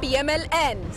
PMLN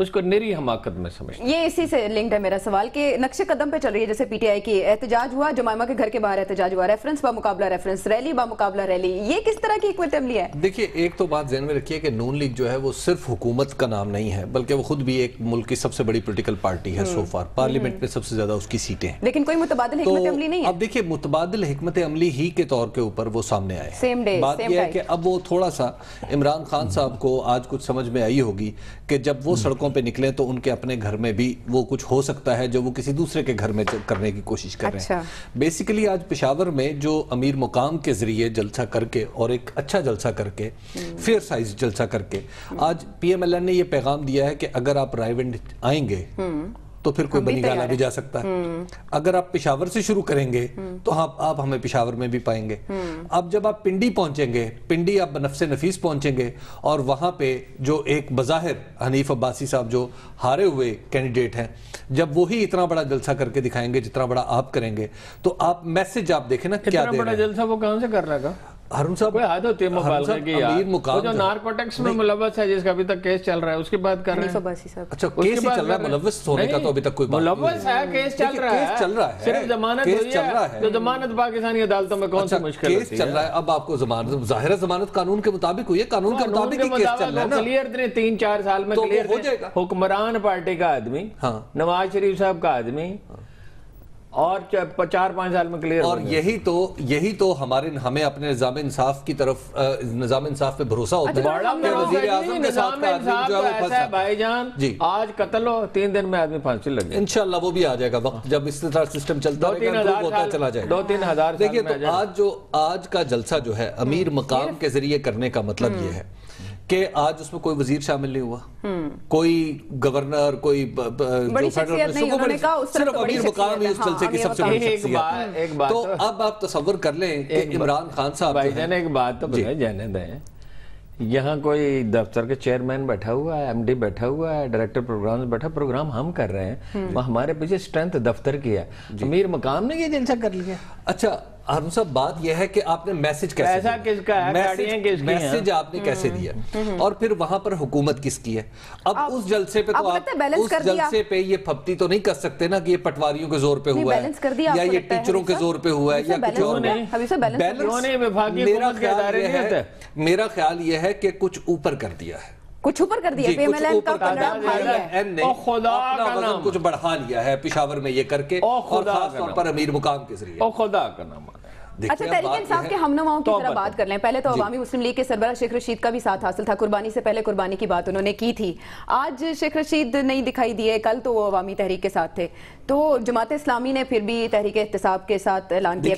اس کو نری حماقت میں سمجھتے ہیں. یہ اسی سے لنکڈ ہے میرا سوال کہ نقش قدم پہ چل رہی ہے جیسے پی ٹی آئی کی احتجاج ہوا, جمائمہ کے گھر کے باہر احتجاج ہوا, ریفرنس با مقابلہ ریفرنس, ریلی با مقابلہ ریلی, یہ کس طرح کی ایکویٹ عملی ہے؟ دیکھیے ایک تو بات ذہن میں رکھیے کہ نون لیگ جو ہے وہ صرف حکومت کا نام نہیں ہے, بلکہ وہ خود بھی ایک ملک کی سب سے بڑی پولیٹیکل پارٹی ہے سو فار, پارلیمنٹ میں سب سے زیادہ اس کی سیٹیں ہیں. لیکن کوئی متبادل حکمت عملی نہیں ہے. اب دیکھیے متبادل حکمت عملی ہی کے طور کے اوپر وہ سامنے آئے. سیم ڈے, بات یہ ہے کہ اب وہ تھوڑا سا عمران خان صاحب کو آج کچھ سمجھ میں آئی ہوگی کہ جب وہ سڑکوں پہ نکلیں تو ان کے اپنے گھر میں بھی وہ کچھ ہو سکتا ہے جو وہ کسی دوسرے کے گھر میں کرنے کی کوشش کر رہے ہیں. بیسیکلی آج پشاور میں جو امیر مقام کے ذریعے جلسہ کر کے اور ایک اچھا جلسہ کر کے, فیئر سائز جلسہ کر کے, آج پی ایم ایل این نے یہ پیغام دیا ہے کہ اگر آپ رائے ونڈ آئیں گے تو پھر کوئی بنی گالا بھی جا سکتا ہے. اگر آپ پشاور سے شروع کریں گے تو آپ ہمیں پشاور میں بھی پائیں گے. اب جب آپ پنڈی پہنچیں گے, پنڈی آپ بنفس نفیس پہنچیں گے, اور وہاں پہ جو ایک بظاہر حنیف عباسی صاحب جو ہارے ہوئے کینڈیڈیٹ ہیں, جب وہی اتنا بڑا جلسہ کر کے دکھائیں گے جتنا بڑا آپ کریں گے, تو آپ میسج آپ دیکھیں نا کیا دے رہے ہیں. اتنا بڑا جلسہ وہ کہاں سے کر رہا گا؟ ہارون صاحب کوئی حد ہوتی ہے مبالغہ کی یار. وہ جو نارکوٹکس میں ملوث ہے جس کا ابھی تک کیس چل رہا ہے اس کی بات کر رہے ہیں. اچھا کیس ہی چل رہا ہے, ملوث ہونے کا تو ابھی تک کوئی بات نہیں. ملوث ہے, کیس چل رہا ہے, صرف ضمانت ہوئی ہے. جو ضمانت پاکستانی عدالتوں میں کون سی مشکل ہوتی ہے؟ کیس چل رہا ہے, اب آپ کو ضمانت, ظاہر ضمانت قانون کے مطابق ہوئی ہے, قانون کے مطابق ہی کیس چل رہا ہے نا. کلیئر تھے 3-4 سال میں, کلیئر ہو جائے گا. حکمران پارٹی کا آدمی, نواز شریف صاحب کا آدمی, اور 4-5 سال میں کلیئر. اور یہی تو ہمیں اپنے نظام انصاف کی طرف, نظام انصاف پہ بھروسہ ہوتا ہے. وزیر اعظم کے ساتھ کا آدمی جو ہے ایسا ہے بھائی جان, آج قتل ہو 3 دن میں آدمی پھانسی لگ جائے. انشاءاللہ وہ بھی آ جائے گا وقت جب اس طرح سسٹم چلتا رہے گا, ہوتا چلا جائے گا. 2-3 ہزار. دیکھیے تو آج کا جلسہ جو ہے امیر مقام کے ذریعے کرنے کا مطلب یہ ہے کہ آج اس میں کوئی وزیر شامل نہیں ہوا, کوئی گورنر, کوئی صرف امیر مقام ہی اس جلسے کی سب سے بڑی شخصیت. تو اب آپ تصور کر لیں کہ عمران خان صاحب بھائی جان ایک بات تو جانے دیں, یہاں کوئی دفتر کے چیئرمین بیٹھا ہوا ہے, ایم ڈی بیٹھا ہوا ہے, ڈائریکٹر پروگرام بیٹھا, پروگرام ہم کر رہے ہیں, وہ ہمارے پیچھے اسٹرینتھ دفتر کی ہے. امیر مقام نے یہ جلسہ کر لیا. اچھا ہارون صاحب بات یہ ہے کہ آپ نے میسج کیسے دیا, کس کا ہے, میسج آپ نے کیسے دیا, اور پھر وہاں پر حکومت کس کی ہے. اب اس جلسے پہ تو آپ اس جلسے پہ یہ پھپتی تو نہیں کر سکتے نا کہ یہ پٹواریوں کے زور پہ ہوا ہے یا یہ ٹیچروں کے زور پہ ہوا ہے یا کچھ اور. میرا خیال یہ ہے کہ کچھ اوپر کر دیا ہے, کچھ اوپر کر دیا, پی ایم ایل این کا پنڈا بھاری ہے, اپنا وزن کچھ بڑھا لیا ہے پشاور میں یہ کر کے, اور خاص طور پر امیر مقام کے ذریعے. خدا کا نام. اچھا تحریک انصاف کے ہم نواؤں کی طرح بات کر لیں. پہلے تو عوامی مسلم لیگ کے سربراہ شیخ رشید کا بھی ساتھ حاصل تھا, قربانی سے پہلے قربانی کی بات انہوں نے کی تھی. آج شیخ رشید نہیں دکھائی دیے, کل تو وہ عوامی تحریک کے ساتھ تھے. تو جماعت اسلامی نے پھر بھی تحریک احتساب کے ساتھ اعلان کیا,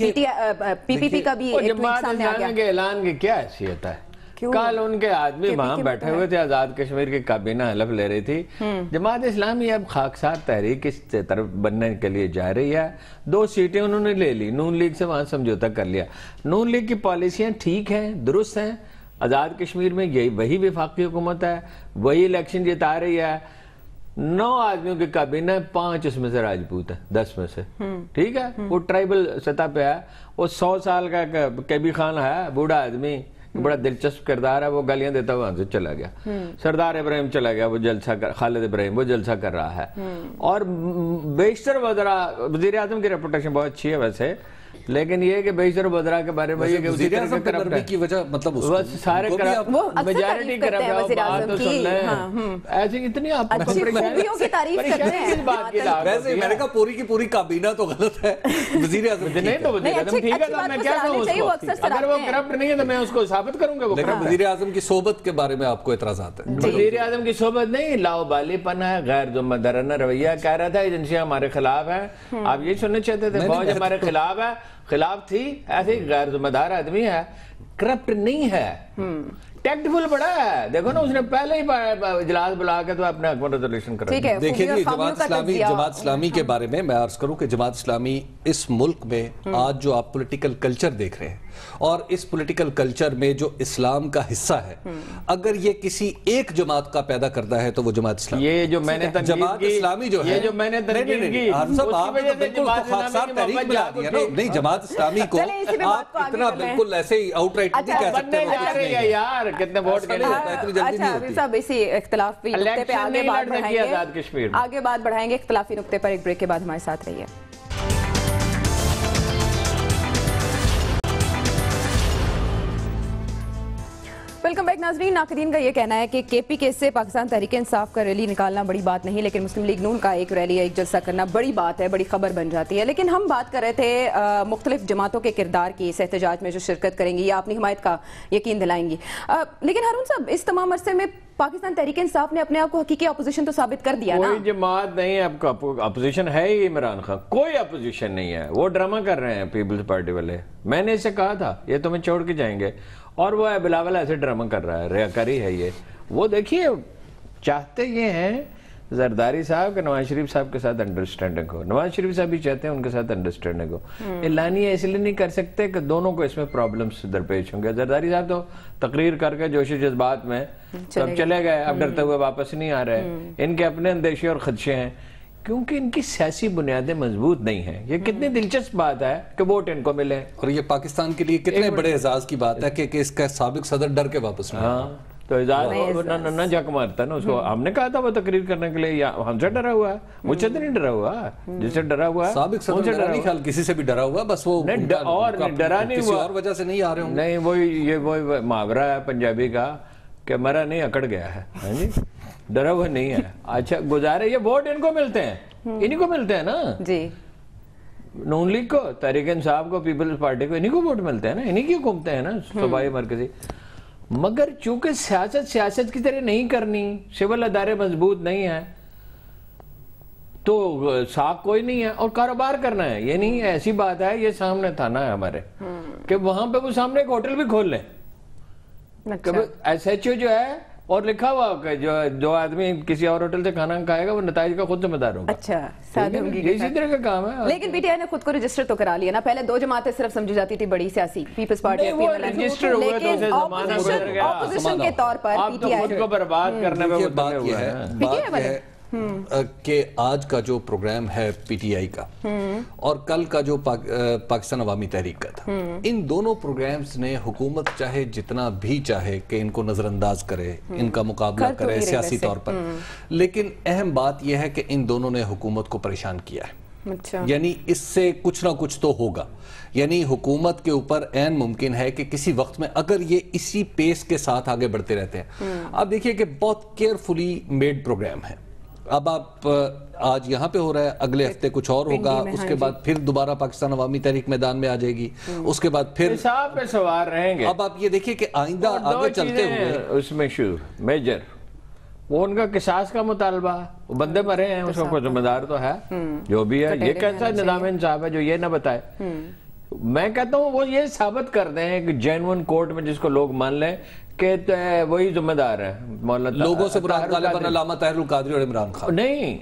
پی پی پی کا بھی ایک ٹویٹ سامنے آ گیا. جماعت اسلامی کے اعلان کی کیا حیثیت ہے؟ کل ان کے آدمی وہاں بیٹھے ہوئے تھے, آزاد کشمیر کی کابینہ حلف لے رہی تھی. جماعت اسلامی اب خاکسار تحریک اس طرف بننے کے لیے جا رہی ہے. 2 سیٹیں انہوں نے لے لی, نون لیگ سے وہاں سمجھوتا کر لیا. نون لیگ کی پالیسیاں ٹھیک ہیں, درست ہیں. آزاد کشمیر میں وہی وفاقی حکومت ہے, وہی الیکشن جتا رہی ہے. 9 آدمیوں کی کابینہ, 5 اس میں سے راجپوت ہے, 10 میں سے. ٹھیک ہے, وہ ٹرائبل سطح پہ ہے. وہ 100 سال کا کیبی خان ہے, بوڑھا آدمی, بڑا دلچسپ کردار ہے, وہ گالیاں دیتا وہاں سے چلا گیا. سردار ابراہیم چلا گیا, وہ جلسہ خالد ابراہیم وہ جلسہ کر رہا ہے. اور بیشتر وزیر اعظم کی ریپوٹیشن بہت اچھی ہے ویسے, لیکن یہ کہ بیشتر وزراء کے بارے میں یہ کہ وزیر اعظم کی نرمی کی وجہ مطلب سارے میجارٹی کرپٹ ہے, بات تو سن لیں. ایسی اتنی آپ خوبیوں کی تعریف کرتے ہیں. ویسے میں نے کہا پوری کی پوری کابینہ تو غلط ہے, وزیر اعظم نہیں تو وزیر اعظم ٹھیک ہے, تو میں کیا کہوں اس کو, اگر وہ کرپٹ نہیں ہے تو میں اس کو ثابت کروں گا. لیکن وزیر اعظم کی صحبت کے بارے میں آپ کو اعتراضات ہیں. وزیر اعظم کی صحبت نہیں, لاؤبالی پن ہے, غیر ذمہ دارانہ رویہ. کہہ رہا تھا ایجنسیاں ہمارے خلاف ہیں, آپ یہ سننے چاہتے تھے فوج ہمارے خلاف ہے, خلاف تھی. ایسے غیر ذمہ دار آدمی ہے, کرپٹ نہیں ہے, ٹیکٹ فل بڑا ہے. دیکھو نا اس نے پہلے ہی اجلاس بلا کے تو اپنے حکومت ریزولوشن کر رہا ہے. دیکھیں جی جماعت اسلامی کے بارے میں میں عرض کروں کہ جماعت اسلامی اس ملک میں آج جو آپ پولیٹیکل کلچر دیکھ رہے ہیں, اور اس پولیٹیکل کلچر میں جو اسلام کا حصہ ہے اگر یہ کسی ایک جماعت کا پیدا کرتا ہے تو وہ جماعت اسلامی. یہ جو میں نے جماعت اسلامی جو ہے یہ جو میں نے تنقید کی آپ نے بالکل خاکسار تحریک ملا دیا نا. نہیں جماعت اسلامی کو آپ اتنا بالکل ایسے ہی آؤٹ رائٹ نہیں کہہ سکتے. جا رہی ہے یار کتنے ووٹ کے لیے. اچھا صاحب اسی اختلافی نقطے پہ آگے بات بڑھائیں گے, آگے بات بڑھائیں گے اختلافی نقطے پر. ایک بریک کے بعد ہمارے ساتھ رہیے. ویلکم بیک ناظرین. ناقدین کا یہ کہنا ہے کہ کے پی کے سے پاکستان تحریک انصاف کا ریلی نکالنا بڑی بات نہیں, لیکن مسلم لیگ نون کا ایک ریلی ایک جلسہ کرنا بڑی بات ہے, بڑی خبر بن جاتی ہے. لیکن ہم بات کر رہے تھے مختلف جماعتوں کے کردار کی اس احتجاج میں جو شرکت کریں گی یا اپنی حمایت کا یقین دلائیں گی. لیکن ہارون صاحب اس تمام عرصے میں پاکستان تحریک انصاف نے اپنے آپ کو حقیقی اپوزیشن تو ثابت کر دیا نا. کوئی جماعت نہیں ہے, آپ کو اپوزیشن ہے ہی عمران خان, کوئی اپوزیشن نہیں ہے. وہ ڈرامہ کر رہے ہیں پیپلز پارٹی والے. میں نے اسے کہا تھا یہ تمہیں چھوڑ کے جائیں گے, اور وہ بلاول ایسے ڈرامہ کر رہا ہے, ریاکاری ہے یہ. وہ دیکھیے چاہتے یہ ہیں زرداری صاحب کہ نواز شریف صاحب کے ساتھ انڈرسٹینڈنگ ہو, نواز شریف صاحب بھی چاہتے ہیں ان کے ساتھ انڈرسٹینڈنگ ہو. اعلانیہ اس لیے نہیں کر سکتے کہ دونوں کو اس میں پرابلمز درپیش ہوں گے. زرداری صاحب تو تقریر کر کے جوش و جذبات میں سب چلے گئے, اب ڈرتے ہوئے واپس نہیں آ رہے. ان کے اپنے اندیشے اور خدشے ہیں کیونکہ ان کی سیاسی بنیادیں مضبوط نہیں ہیں. یہ کتنی دلچسپ بات ہے کہ ووٹ ان کو ملے, اور یہ پاکستان کے لیے کتنے بڑے اعزاز کی بات ہے کہ اس کا سابق صدر ڈر کے واپس نہیں. ہاں تو اعزاز نہ جھک مارتا نا اس کو. ہم نے کہا تھا وہ تقریر کرنے کے لیے, ہم سے ڈرا ہوا ہے, مجھ سے تو نہیں ڈرا ہوا, جس سے ڈرا ہوا ہے سابق صدر میرا نہیں خیال کسی سے بھی ڈرا ہوا, بس وہ اور ڈرا نہیں کسی ہوا, اور وجہ سے نہیں آ رہے ہوں. نہیں وہی محاورہ ہے پنجابی کا کہ مرا نہیں اکڑ گیا ہے, ڈرا ہوا نہیں ہے. اچھا گزارے یہ ووٹ ان کو ملتے ہیں, انہی کو ملتے ہیں نا جی, نون لیگ کو, تحریک انصاف کو, پیپلز پارٹی کو, انہی کو ووٹ ملتے ہیں نا, انہی کی حکومتیں ہیں نا صوبائی مرکزی. مگر چونکہ سیاست کی طرح نہیں کرنی, سول ادارے مضبوط نہیں ہیں, تو ساکھ کوئی نہیں ہے, اور کاروبار کرنا ہے. یہ نہیں ایسی بات ہے, یہ سامنے تھانہ ہے ہمارے کہ وہاں پہ وہ سامنے ایک ہوٹل بھی کھول لیں. ایس ایچ او جو ہے اور لکھا ہوا کہ جو آدمی کسی اور ہوٹل سے کھانا کھائے گا وہ نتائج کا خود ذمہ دار ہوگا. اچھا اسی طرح کا کام ہے. لیکن پی ٹی آئی نے خود کو رجسٹر تو کرا لیا نا. پہلے دو جماعتیں صرف سمجھی جاتی تھی بڑی سیاسی, پیپلز پارٹی رجسٹر ہوئے تو اسے زمانہ گزر گیا. اپوزیشن کے طور پر آپ تو خود کو برباد کرنے میں بات یہ ہے کہ آج کا جو پروگرام ہے پی ٹی آئی کا اور کل کا جو پاکستان عوامی تحریک کا تھا, ان دونوں پروگرامز نے حکومت چاہے جتنا بھی چاہے کہ ان کو نظر انداز کرے, ان کا مقابلہ کرے سیاسی طور پر, لیکن اہم بات یہ ہے کہ ان دونوں نے حکومت کو پریشان کیا ہے. یعنی اس سے کچھ نہ کچھ تو ہوگا. یعنی حکومت کے اوپر عین ممکن ہے کہ کسی وقت میں اگر یہ اسی پیس کے ساتھ آگے بڑھتے رہتے ہیں. آپ دیکھیے کہ بہت کیئرفلی میڈ پروگرام ہے. اب آپ آج یہاں پہ ہو رہا ہے, اگلے ہفتے کچھ اور ہوگا, اس کے بعد پھر دوبارہ پاکستان عوامی تحریک میدان میں آ جائے گی, اس کے بعد پھر حساب پہ سوار رہیں گے. اب آپ یہ دیکھیے کہ آئندہ آگے چلتے ہوئے اس میں میجر وہ ان کا قصاص کا مطالبہ, وہ بندے مرے ہیں, اس کو ذمہ دار تو ہے جو بھی ہے. یہ کیسا نظام انصاف ہے جو یہ نہ بتائے. میں کہتا ہوں وہ یہ ثابت کر دیں کہ جینون کورٹ میں جس کو لوگ مان لیں کہ وہی ذمہ دار ہے. لوگوں سے مراد غالباً علامہ طاہر القادری اور عمران خان نہیں,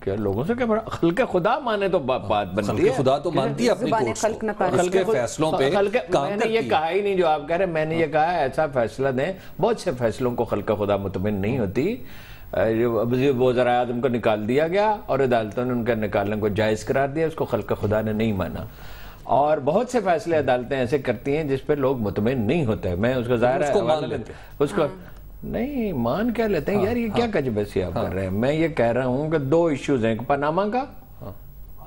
کیا لوگوں سے کیا خلق خدا مانے تو بات بنتی ہے. خدا تو مانتی ہے اپنی کورٹ کے فیصلوں پہ. میں نے یہ کہا ہی نہیں جو آپ کہہ رہے, میں نے یہ کہا ایسا فیصلہ دیں. بہت سے فیصلوں کو خلق خدا مطمئن نہیں ہوتی. وزرائے اعظم کو نکال دیا گیا اور عدالتوں نے ان کا نکالنے کو جائز قرار دیا, اس کو خلق خدا نے نہیں مانا. اور بہت سے فیصلے عدالتیں ایسے کرتی ہیں جس پہ لوگ مطمئن نہیں ہوتے. میں اس کو ظاہر ہے اس کو نہیں مان کیا لیتے ہیں یار, یہ کیا کجبسی آپ کر رہے ہیں. میں یہ کہہ رہا ہوں کہ دو ایشوز ہیں, پاناما کا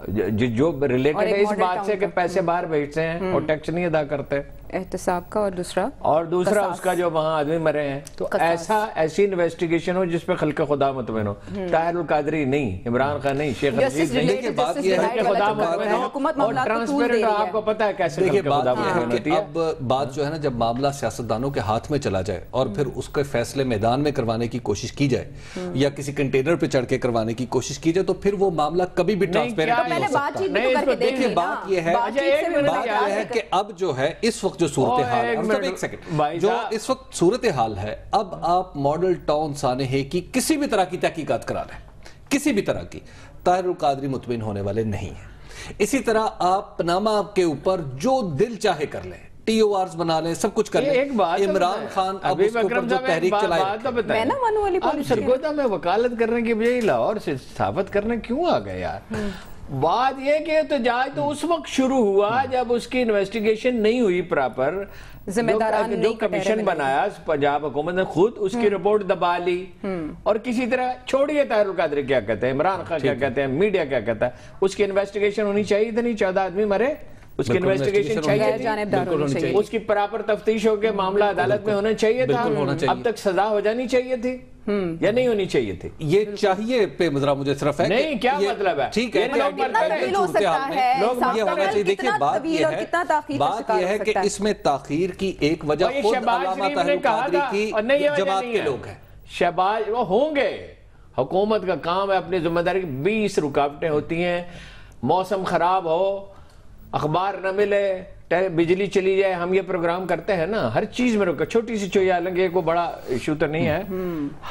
جو ریلیٹڈ ہے اس بات سے کہ پیسے باہر بھیجتے ہیں اور ٹیکس نہیں ادا کرتے, احتساب کا, اور دوسرا اس کا جو وہاں آدمی مرے ہیں. تو ایسی انویسٹیگیشن ہو جس پہ خلق خدا مطمئن ہو. طاہر القادری نہیں, عمران خان نہیں, شیخ عزیز نہیں. بات یہ ہے کہ خدا مطمئن ہو اور ٹرانسپیرنٹ, آپ کو پتا ہے کیسے خلق خدا مطمئن ہوتی ہے. اب بات جو ہے نا, جب معاملہ سیاستدانوں کے ہاتھ میں چلا جائے اور پھر اس کے فیصلے میدان میں کروانے کی کوشش کی جائے یا کسی کنٹینر پہ چڑھ کے کروانے کی کوشش کی جائے, تو پھر وہ معاملہ کبھی بھی ٹرانسپیرنٹ نہیں ہو سکتا. دیکھیے بات یہ ہے کہ اب جو ہے اس وقت جو صورتحال ایک سیکنڈ جو اس وقت صورتحال ہے, اب آپ ماڈل ٹاؤن سانحے کی کسی بھی طرح کی تحقیقات کرا رہے ہیں, کسی بھی طرح کی, طاہر القادری مطمئن ہونے والے نہیں ہیں. اسی طرح آپ پاناما کے اوپر جو دل چاہے کر لیں، ٹی او آرز بنا لیں، سب کچھ کر لیں. عمران خان اب اس کے اوپر جو تحریک چلائے، میں نا مانو والی سرگودا میں وکالت کرنے کی بجائے لاہور سے ثابت کرنے کیوں آ گئے یار؟ بات یہ کہ احتجاج تو اس وقت شروع ہوا جب اس کی انویسٹیگیشن نہیں ہوئی پراپر. جو کمیشن بنایا پنجاب حکومت نے خود اس کی رپورٹ دبا لی اور کسی طرح چھوڑیے طاہر القادری کیا کہتے ہیں، عمران خان کیا کہتے ہیں، میڈیا کیا کہتا ہے، اس کی انویسٹیگیشن ہونی چاہیے تھی نہیں. 14 آدمی مرے، اس کی انویسٹیگیشن چاہیے تھی، اس کی پراپر تفتیش ہو کے معاملہ عدالت میں ہونا چاہیے تھا. اب تک سزا ہو جانی چاہیے تھی یا نہیں ہونی چاہیے تھی؟ یہ چاہیے پہ مدرا مجھے صرف ہے نہیں، کیا مطلب ہے؟ ٹھیک ہے، یہ ہونا چاہیے. دیکھیں بات یہ ہے کہ اس میں تاخیر کی ایک وجہ خود علامہ طاہر القادری کی جماعت کے لوگ ہیں. شہباز وہ ہوں گے، حکومت کا کام ہے اپنی ذمہ داری. 20 رکاوٹیں ہوتی ہیں، موسم خراب ہو، اخبار نہ ملے، بجلی چلی جائے. ہم یہ پروگرام کرتے ہیں نا، ہر چیز میں چھوٹی سی چوئی حالانکہ یہ کوئی بڑا ایشو تو نہیں ہے،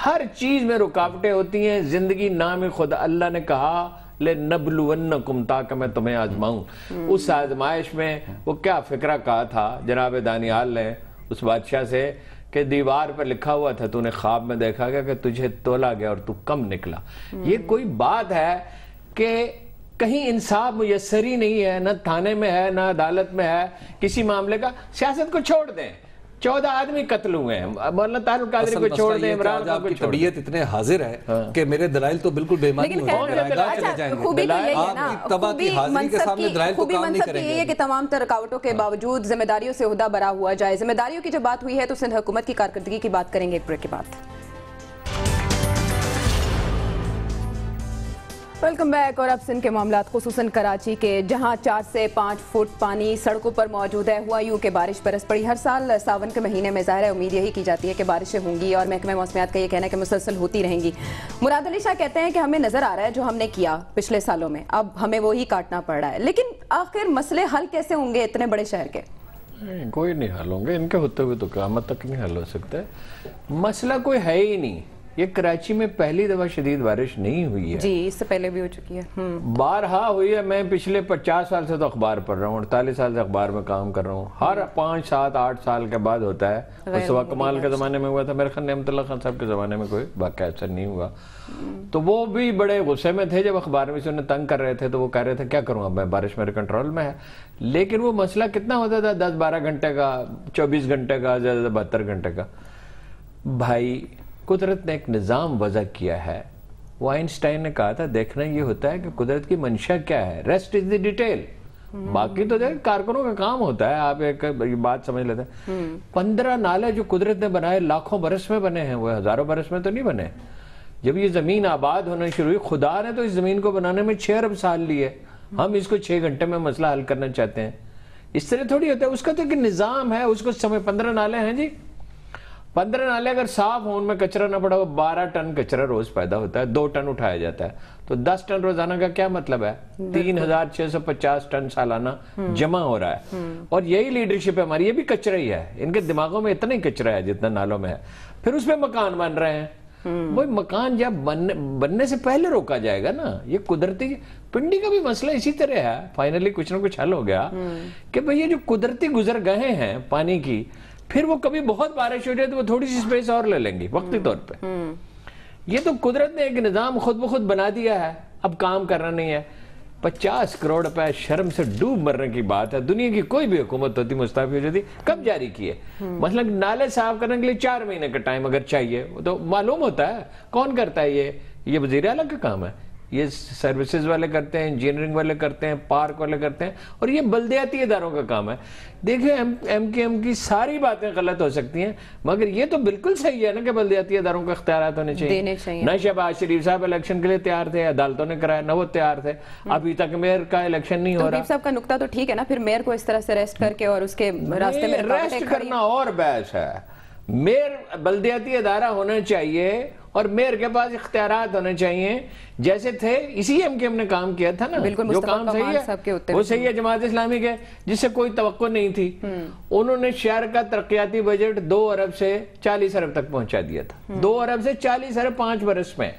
ہر چیز میں رکاوٹیں ہوتی ہیں. زندگی نام خدا، اللہ نے کہا لَنَبْلُوَنَّكُمْ تاکہ میں تمہیں آزماؤں. اس آزمائش میں وہ کیا فکرہ کہا تھا جناب دانیال نے اس بادشاہ سے کہ دیوار پر لکھا ہوا تھا، تو نے خواب میں دیکھا گیا کہ تجھے تولا گیا اور تو کم نکلا. یہ کوئی بات ہے کہ کہیں انصاف میسر ہی نہیں ہے، نہ تھانے میں ہے نہ عدالت میں ہے کسی معاملے کا. سیاست کو چھوڑ دیں، 14 آدمی قتل ہوئے ہیں، مولانا طاہر القادری کو چھوڑ دیں، عمران خان کو چھوڑ دیں. طبیعت اتنے حاضر ہے کہ میرے دلائل تو بالکل بے معنی ہو جائیں گے. خوبی منصب کی یہ ہے کہ تمام تر رکاوٹوں کے باوجود ذمہ داریوں سے عہدہ برا ہوا جائے. ذمہ داریوں کی جب بات ہوئی ہے تو سندھ حکومت کی کارکردگی کی بات کریں گے ایک بریک کے بعد. Welcome back. اور اب سندھ کے معاملات، خصوصاً کراچی کے، جہاں 4 سے 5 فٹ پانی سڑکوں پر موجود ہے. ہوا یوں کہ بارش برس پڑی. ہر سال ساون کے مہینے میں ظاہر ہے امید یہی کی جاتی ہے کہ بارشیں ہوں گی، اور محکمہ موسمیات کا یہ کہنا ہے کہ مسلسل ہوتی رہیں گی. مراد علی شاہ کہتے ہیں کہ ہمیں نظر آ رہا ہے جو ہم نے کیا پچھلے سالوں میں، اب ہمیں وہی کاٹنا پڑ رہا ہے. لیکن آخر مسئلے حل کیسے ہوں گے اتنے بڑے شہر کے؟ کوئی نہیں حل ہوں گے، ان کے ہوتے ہوئے تو قیامت تک نہیں حل ہو سکتا. مسئلہ کوئی ہے ہی نہیں. یہ کراچی میں پہلی دفعہ شدید بارش نہیں ہوئی ہے، جی اس سے پہلے بھی ہو چکی ہے، بارہا ہوئی ہے. میں پچھلے 50 سال سے تو اخبار پڑھ رہا ہوں، 48 سال سے اخبار میں کام کر رہا ہوں. ہر 5 7 8 سال کے بعد ہوتا ہے. مصطفیٰ کمال کے زمانے میں ہوا تھا، میرے خیال نعمت اللہ خان صاحب کے زمانے میں کوئی واقعہ ایسا نہیں ہوا. تو وہ بھی بڑے غصے میں تھے جب اخبار میں سے انہیں تنگ کر رہے تھے، تو وہ کہہ رہے تھے کیا کروں اب میں، بارش میرے کنٹرول میں ہے. لیکن وہ مسئلہ کتنا ہوتا تھا، 10 12 گھنٹے کا، 24 گھنٹے کا، زیادہ 72 گھنٹے کا. بھائی قدرت نے ایک نظام وضع کیا ہے. وہ آئنسٹائن نے کہا تھا دیکھنا یہ ہوتا ہے کہ قدرت کی منشا کیا ہے، ریسٹ از دی ڈیٹیل. باقی تو کارکنوں کا کام ہوتا ہے. آپ ایک بات سمجھ لیتے ہیں، 15 نالے جو قدرت نے بنائے لاکھوں برس میں بنے ہیں، وہ ہزاروں برس میں تو نہیں بنے. جب یہ زمین آباد ہونا شروع ہوئی، خدا نے تو اس زمین کو بنانے میں 6 ارب سال لیے. ہم اس کو 6 گھنٹے میں مسئلہ حل کرنا چاہتے ہیں. اس طرح تھوڑی ہوتا ہے. اس کا تو ایک نظام ہے، اس کو سمجھ. 15 نالے ہیں جی، 15 نالے اگر صاف ہوں، ان میں کچرا نہ پڑا ہو، 12 ٹن کچرا روز پیدا ہوتا ہے، 2 ٹن اٹھایا جاتا ہے. تو 10 ٹن روزانہ کا کیا مطلب ہے؟ 3650 ٹن سالانہ جمع ہو رہا ہے. اور یہی لیڈرشپ ہے ہماری. یہ بھی کچرا ہی ہے، ان کے دماغوں میں اتنا ہی کچرا ہے جتنا نالوں میں ہے. پھر اس پہ مکان بن رہے ہیں. وہ مکان جب بننے سے پہلے روکا جائے گا نا. یہ قدرتی پنڈی کا بھی مسئلہ اسی طرح ہے. فائنلی کچھ نہ کچھ حل ہو گیا کہ بھئی یہ جو قدرتی گزر گئے ہیں پانی کی، پھر وہ کبھی بہت بارش ہو جائے تو وہ تھوڑی سی سپیس اور لے لیں گی وقتی طور پہ. یہ تو قدرت نے ایک نظام خود بخود بنا دیا ہے، اب کام کرنا نہیں ہے. 50 کروڑ روپے شرم سے ڈوب مرنے کی بات ہے. دنیا کی کوئی بھی حکومت ہوتی مستعفی ہو جاتی، کب جاری کیے؟ مثلا نالے صاف کرنے کے لیے 4 مہینے کا ٹائم اگر چاہیے تو معلوم ہوتا ہے کون کرتا ہے. یہ وزیر اعلیٰ کا کام ہے، یہ سروسز والے کرتے ہیں، انجینئرنگ والے کرتے ہیں، پارک والے کرتے ہیں، اور یہ بلدیاتی اداروں کا کام ہے. دیکھیں ایم کے ایم کی ساری باتیں غلط ہو سکتی ہیں، مگر یہ تو بالکل صحیح ہے نا کہ بلدیاتی اداروں کو اختیارات ہونے چاہیے. نہ شہباز شریف صاحب الیکشن کے لیے تیار تھے، عدالتوں نے کرایا، نہ وہ تیار تھے. ابھی تک میئر کا الیکشن نہیں ہو رہا. صاحب کا نقطہ تو ٹھیک ہے نا، پھر میئر کو اس طرح سے ریسٹ کر کے اور اس کے راستے میں ریسٹ کرنا اور بحث ہے. میئر بلدیاتی ادارہ ہونا چاہیے اور میئر کے پاس اختیارات ہونے چاہیے جیسے تھے. اسی ایم کے ہم نے کام کیا تھا نا، جو کام صحیح ہے وہ صحیح ہے. جماعت اسلامی کے جس سے کوئی توقع نہیں تھی، انہوں نے شہر کا ترقیاتی بجٹ 2 ارب سے 40 ارب تک پہنچا دیا تھا. 2 ارب سے 40 ارب 5 برس میں.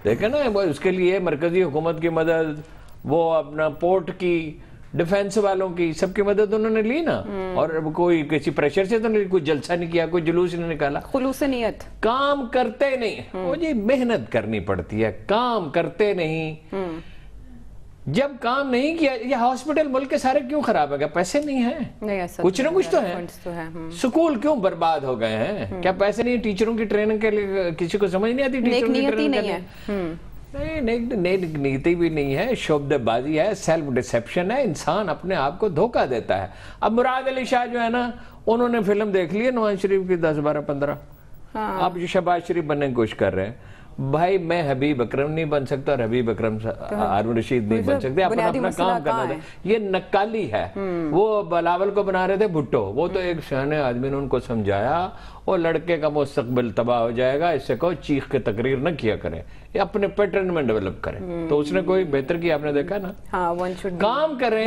دیکھیں نا، اس کے لیے مرکزی حکومت کی مدد، وہ اپنا پورٹ کی، ڈیفنس والوں کی، سب کی مدد انہوں نے لی نا، اور کوئی کسی پریشر سے تو نہیں، کوئی جلسہ نہیں کیا، کوئی جلوس نہیں نکالا، خلوص نیت، کام کرتے نہیں، وہ جی محنت کرنی پڑتی ہے، کام کرتے نہیں، جب کام نہیں کیا، یہ ہاسپٹل ملک کے سارے کیوں خراب ہے؟ کیا پیسے نہیں ہیں؟ کچھ نہ کچھ تو ہے، سکول کیوں برباد ہو گئے ہیں؟ کیا پیسے نہیں؟ ٹیچروں کی ٹریننگ کے لیے کسی کو سمجھ نہیں آتی؟ ٹیچروں کی ٹریننگ نہیں، نیتی بھی نہیں ہے، شعبدہ بازی ہے، سیلف ڈسیپشن ہے، انسان اپنے آپ کو دھوکہ دیتا ہے۔ اب مراد علی شاہ جو ہے نا، انہوں نے فلم دیکھ لی ہے نواز شریف کی 10 12 15، اب جو شہباز شریف بننے کی کوشش کر رہے ہیں۔ بھائی میں حبیب اکرم نہیں بن سکتا اور حبیب اکرم ہارون رشید نہیں بن سکتے، اپنا کام کرنا تھا، یہ نکالی ہے۔ وہ بلاول کو بنا رہے تھے بھٹو، وہ تو ایک سیانے آدمی نے ان کو سمجھایا، اور لڑکے کا مستقبل تباہ ہو جائے گا، اس سے کہو چیخ کے تقریر نہ کیا کریں، یہ اپنے پیٹرن میں ڈیولپ کریں۔ تو اس نے کوئی بہتر کیا، آپ نے دیکھا نا، کام کریں۔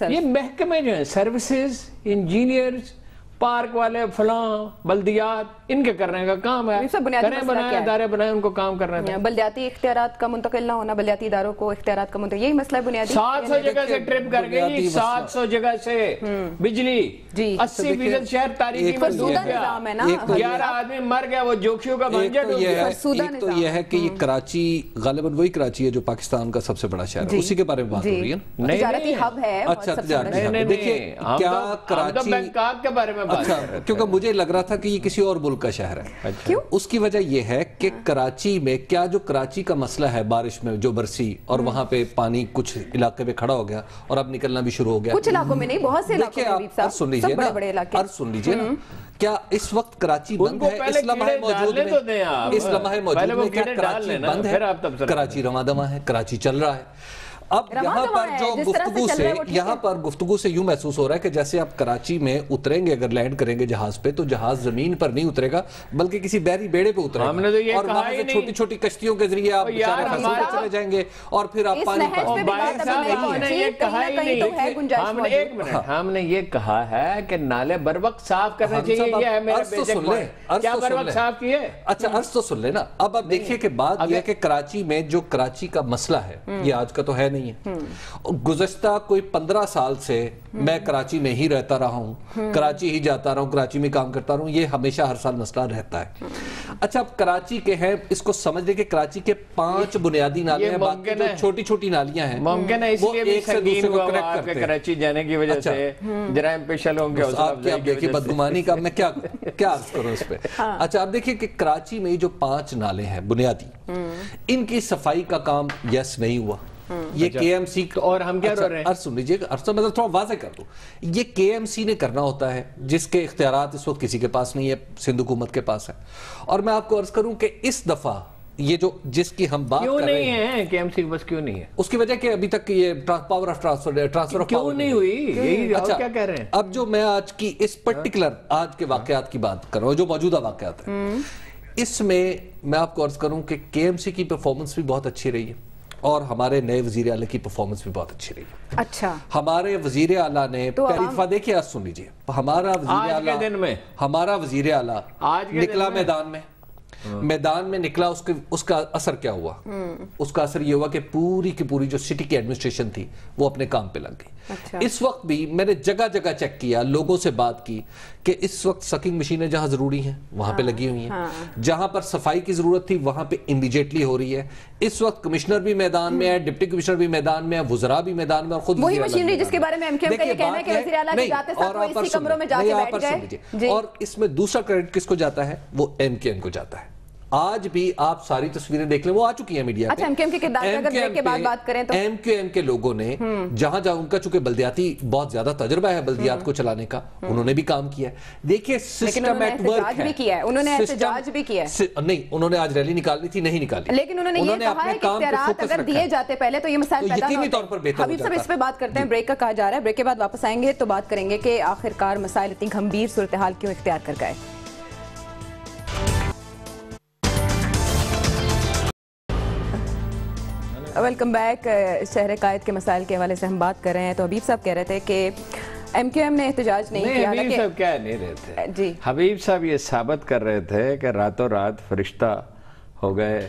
یہ محکمے جو ہیں، سروسز، انجینئرز، پارک والے، فلاں بلدیات، ان کے کرنے کا کام ہے، کریں، بنائیں ادارے، بنائیں، ان کو کام کرنا ہے۔ بلدیاتی اختیارات کا منتقل نہ ہونا، بلدیاتی اداروں کو اختیارات کا منتقل، یہی مسئلہ ہے بنیادی۔ 700 جگہ سے ٹرپ کر گئی، 700 جگہ سے بجلی، 80% شہر تاریخی میں ڈوب گیا، 11 آدمی مر گیا، وہ جوکشیوں کا بھنجا ڈوب گیا۔ ایک تو یہ ہے کہ یہ کراچی، غالباً وہی کراچی ہے جو پاکستان کا سب سے بڑا شہر ہے، اسی کے بارے میں بات ہو رہی ہے، تجارتی ہب ہے۔ اچھا، دیکھیے کیا کراچی، بینکاک کے بارے میں بات کر رہے تھے، کیونکہ مجھے لگ رہا تھا کہ یہ کسی اور ملک کا شہر ہے۔ کیوں؟ اس کی وجہ یہ ہے کہ کراچی میں کیا جو کراچی کا مسئلہ ہے، بارش میں جو برسی اور وہاں پہ پانی کچھ علاقے میں کھڑا ہو گیا اور اب نکلنا بھی شروع ہو گیا، کچھ علاقوں میں نہیں، بہت سے علاقوں میں، آپ سن لیجئے نا، سن لیجئے نا، کیا اس وقت کراچی بند ہے؟ اس لمحے موجود میں کیا کراچی بند ہے؟ کراچی رواں دواں ہے، کراچی چل رہا ہے۔ اب یہاں پر جو گفتگو سے یوں محسوس ہو رہا ہے کہ جیسے آپ کراچی میں اتریں گے، اگر لینڈ کریں گے جہاز پہ، تو جہاز زمین پر نہیں اترے گا بلکہ کسی بحری بیڑے پہ اترے گا، اور وہاں سے چھوٹی چھوٹی کشتیوں کے ذریعے آپ چلے جائیں گے، اور پھر آپ پانی ہم نے یہ کہا ہے کہ نالے بر وقت صاف کرنے چاہیے، یہ ہے میرا بیسک پوائنٹ۔ کیا بر وقت صاف کیے؟ اچھا، عرض تو سن لینا۔ اب آپ دیکھیے کہ بات یہ ہے کہ کراچی میں جو کراچی کا مسئلہ ہے، یہ آج کا تو ہے نہیں ہے، گزشتہ کوئی 15 سال سے میں کراچی میں ہی رہتا رہا ہوں، کراچی ہی جاتا رہا ہوں، کراچی میں کام کرتا رہا ہوں، یہ ہمیشہ ہر سال مسئلہ رہتا ہے۔ اچھا، اب کراچی کے ہیں، اس کو سمجھ لیں کہ کراچی کے 5 بنیادی نالے ہیں، باقی جو چھوٹی چھوٹی نالیاں ہیں ممکن ہے اس لیے بھی سنگین ہوا کہ کراچی جانے کی وجہ سے جرائم پیشہ لوگوں کے حوصلہ افزائی کی وجہ سے، بدگمانی کا میں کیا عرض کروں اس پہ۔ اچھا، اب دیکھیں کہ کراچی میں جو 5 نالے ہیں بنیادی، ان کی صفائی کا کام یس نہیں ہوا، یہ کے ایم سی، اور ہم کیا رو رہے ہیں؟ سن لیجئے، مطلب تھوڑا واضح کر دوں، یہ کے ایم سی نے کرنا ہوتا ہے، جس کے اختیارات اس وقت کسی کے پاس نہیں ہے، سندھ حکومت کے پاس ہے۔ اور میں آپ کو عرض کروں کہ اس دفعہ یہ جو جس کی ہم بات کر رہے ہیں، کیوں نہیں ہے کے ایم سی بس، کیوں نہیں ہے؟ اس کی وجہ کہ ابھی تک یہ پاور آف ٹرانسفر کیوں نہیں ہوئی، یہی آپ کیا کہہ رہے ہیں؟ اب جو میں آج کی اس پرٹیکولر آج کے واقعات کی بات کر رہا ہوں، جو موجودہ واقعات ہیں، اس میں میں آپ کو عرض کروں کہ کے ایم سی کی پرفارمنس بھی بہت اچھی رہی ہے، اور ہمارے نئے وزیر اعلیٰ کی پرفارمنس بھی بہت اچھی رہی ہے۔ اچھا، ہمارے وزیر اعلیٰ نے پہلی دفعہ، دیکھیے آج سن لیجئے، ہمارا وزیر اعلیٰ نکلا میدان میں نکلا، اس کا اثر کیا ہوا؟ اس کا اثر یہ ہوا کہ پوری کی پوری جو سٹی کی ایڈمنسٹریشن تھی وہ اپنے کام پہ لگ گئی۔ اس وقت بھی میں نے جگہ جگہ چیک کیا، لوگوں سے بات کی کہ اس وقت سکنگ مشینیں جہاں ضروری ہیں وہاں پہ لگی ہوئی ہیں، جہاں پر صفائی کی ضرورت تھی وہاں پہ امیڈیٹلی ہو رہی ہے۔ اس وقت کمشنر بھی میدان میں ہے، ڈپٹی کمشنر بھی میدان میں ہے، وزراء بھی میدان میں، اور خود وہی مشینری جس کے بارے میں ایم کیو ایم کا یہ کہنا ہے کہ وزیر اعلیٰ کے جاتے ساتھ وہ اسی کمروں میں جا کے بیٹھ گئے۔ اور اس میں دوسرا کریڈٹ کس کو جاتا ہے؟ وہ ایم کیو ایم کو جاتا ہے۔ آج بھی آپ ساری تصویریں دیکھ لیں، وہ آ چکی ہیں میڈیا پہ۔ اچھا، ایم کیو ایم کے کردار اگر بریک کے بعد بات کریں تو ایم کیو ایم کے لوگوں نے جہاں جہاں ان کا چونکہ بلدیاتی بہت زیادہ تجربہ ہے بلیات کو چلانے کا، انہوں نے بھی کام کیا ہے۔ دیکھیے سسٹم ایٹ ورک ہے، انہوں نے احتجاج بھی کیا ہے، نہیں انہوں نے آج ریلی نکالنی تھی، نہیں نکالی، لیکن انہوں نے یہ کہا ہے کہ اختیارات اگر دیے جاتے پہلے تو یہ مسائل پیدا یقینی طور پر بہتر ہو جاتا۔ حبیب صاحب اس پہ بات کرتے ہیں، بریک کا کہا جا رہا ہے، بریک کے بعد واپس آئیں گے تو بات کریں گے کہ آخرکار مسائل اتنی گھمبیر صورتحال کیوں اختیار کر گئے۔ Welcome back. شہر قائد کے مسائل کے حوالے سے ہم بات کر رہے ہیں، تو حبیب صاحب کہہ رہے تھے کہ ایم کیو ایم نے احتجاج نہیں کیا۔ حبیب صاحب کہہ نہیں رہے تھے، جی حبیب صاحب یہ ثابت کر رہے تھے کہ راتوں رات فرشتہ ہو گئے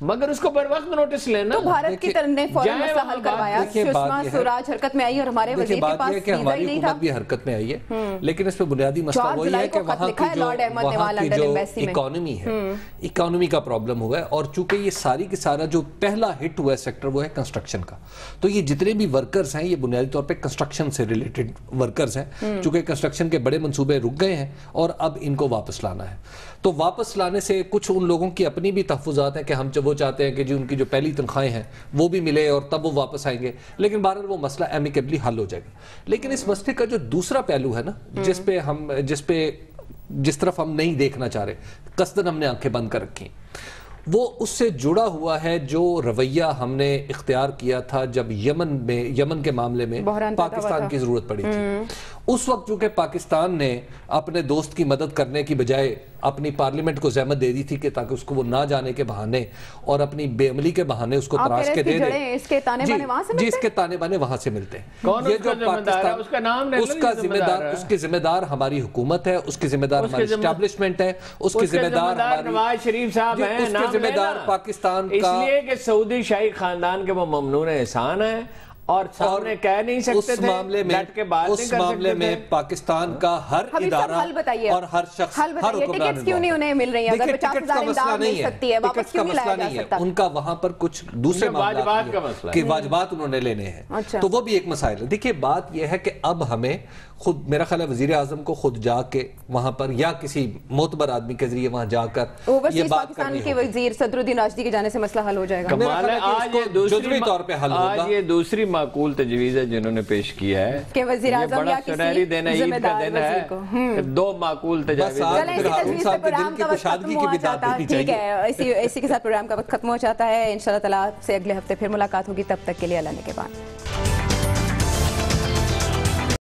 مگر اس کو پر وقت نوٹس لینا. تو بھارت کی طرف نے فوراً مسئلہ حل کروایا. سشما سوراج حرکت میں آئی اور ہمارے وزیر کے پاس ویزا ہی نہیں تھا. ہماری حکومت بھی حرکت میں آئی ہے لیکن اس پہ بنیادی مسئلہ وہی ہے کہ وہاں کی جو اکانومی ہے, اکانومی کا پرابلم ہوا ہے. اور چونکہ یہ ساری کی سارا جو پہلا ہٹ ہوا ہے سیکٹر وہ ہے کنسٹرکشن کا, تو یہ جتنے بھی ورکرز ہیں یہ بنیادی طور پہ کنسٹرکشن سے ریلیٹڈ ورکرز ہیں. چونکہ کنسٹرکشن کے بڑے منصوبے رک گئے ہیں اور اب ان کو واپس لانا ہے. تو واپس لانے سے کچھ ان لوگوں کی اپنی بھی تحفظات ہیں کہ ہم وہ چاہتے ہیں کہ جو ان کی جو پہلی تنخواہیں ہیں وہ بھی ملے اور تب وہ واپس آئیں گے, لیکن بہرحال وہ مسئلہ ایمیکیبلی حل ہو جائے گا. لیکن اس مسئلے کا جو دوسرا پہلو ہے نا, جس طرف ہم نہیں دیکھنا چاہ رہے, قصداً ہم نے آنکھیں بند کر رکھی, وہ اس سے جڑا ہوا ہے جو رویہ ہم نے اختیار کیا تھا جب یمن کے معاملے میں پاکستان کی ضرورت پڑی تھی. اس وقت چونکہ پاکستان نے اپنے دوست کی مدد کرنے کی بجائے اپنی پارلیمنٹ کو زحمت دے دی تھی کہ تاکہ اس کو وہ نہ جانے کے بہانے اور اپنی بے عملی کے بہانے اس کو تراش کے دے دے. اس کے تانے بانے وہاں سے ملتے ہیں. یہ جو پاکستان, اس کے ذمہ دار ہماری حکومت ہے, اس کے ذمہ دار ہماری اسٹیبلشمنٹ ہے, اس کے ذمہ دار نواز شریف صاحب ہیں, اس کے ذمہ دار پاکستان کا, اس لیے کہ سعودی شاہی خاندان کے وہ ممنون احسان ہیں اور سامنے کہہ نہیں سکتے تھے. اس معاملے میں پاکستان کا ہر ادارہ اور ہر شخص, ہر ٹکٹس کیوں نہیں انہیں مل رہی ہیں؟ اگر 50,000 امداد مل سکتی ہے واپس کیوں نہیں لایا جا سکتا؟ ان کا وہاں پر کچھ دوسرے معاملات کہ واجبات انہوں نے لینے ہیں, تو وہ بھی ایک مسائل ہے. دیکھیے بات یہ ہے کہ اب ہمیں خود, میرا خیال ہے وزیر اعظم کو خود جا کے وہاں پر یا کسی معتبر آدمی کے ذریعے وہاں جا کر یہ بات کرنی ہوگی. وزیر صدر الدین راشدی کے جانے سے مسئلہ حل ہو جائے گا. کمال ہے آج یہ دوسری معقول تجویز ہے جنہوں نے پیش کیا ہے کہ وزیر اعظم یا کسی ذمہ دار وزیر کو دو معقول تجاویز. ٹھیک ہے, اسی کے ساتھ پروگرام کا وقت ختم ہو جاتا ہے. انشاءاللہ تعالیٰ سے اگلے ہفتے پھر ملاقات ہوگی. تب تک کے لیے اللہ نے کے بعد.